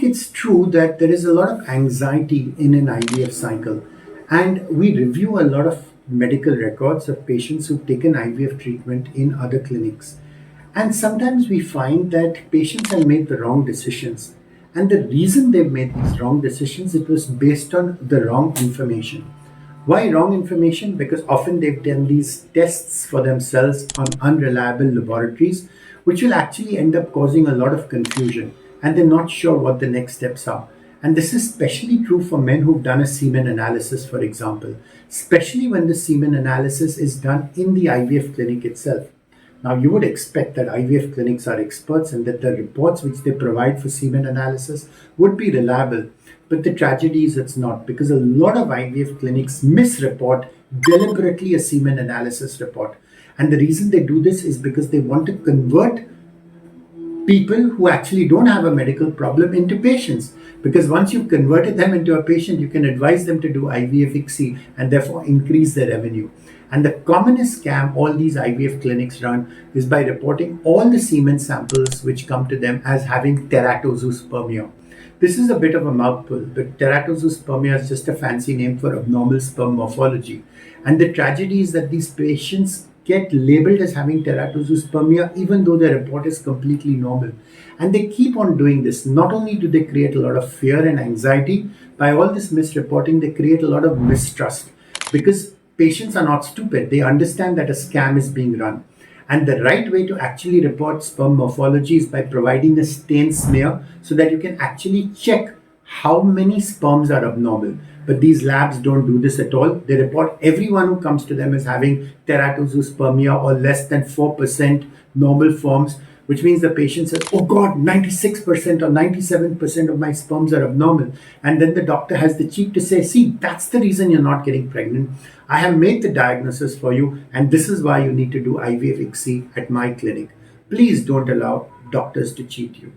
it's true that there is a lot of anxiety in an IVF cycle, and we review a lot of medical records of patients who've taken IVF treatment in other clinics. And sometimes we find that patients have made the wrong decisions. And the reason they've made these wrong decisions, it was based on the wrong information. Why wrong information? Because often they've done these tests for themselves on unreliable laboratories, which will actually end up causing a lot of confusion, and they're not sure what the next steps are. And this is especially true for men who've done a semen analysis, for example, especially when the semen analysis is done in the IVF clinic itself. Now, you would expect that IVF clinics are experts and that the reports which they provide for semen analysis would be reliable. But the tragedy is it's not, because a lot of IVF clinics misreport deliberately a semen analysis report. And the reason they do this is because they want to convert people who actually don't have a medical problem into patients. Because once you've converted them into a patient, you can advise them to do IVF ICSI and therefore increase their revenue. And the commonest scam all these IVF clinics run is by reporting all the semen samples which come to them as having teratozoospermia. This is a bit of a mouthful, but teratozoospermia is just a fancy name for abnormal sperm morphology. And the tragedy is that these patients get labeled as having teratozoospermia even though their report is completely normal. And they keep on doing this. Not only do they create a lot of fear and anxiety, by all this misreporting, they create a lot of mistrust, because patients are not stupid. They understand that a scam is being run. And the right way to actually report sperm morphology is by providing a stain smear so that you can actually check how many sperms are abnormal. But these labs don't do this at all. They report everyone who comes to them as having teratozoospermia or less than 4% normal forms, which means the patient says, oh God, 96% or 97% of my sperms are abnormal. And then the doctor has the cheek to say, see, that's the reason you're not getting pregnant. I have made the diagnosis for you, and this is why you need to do IVF ICSI at my clinic. Please don't allow doctors to cheat you.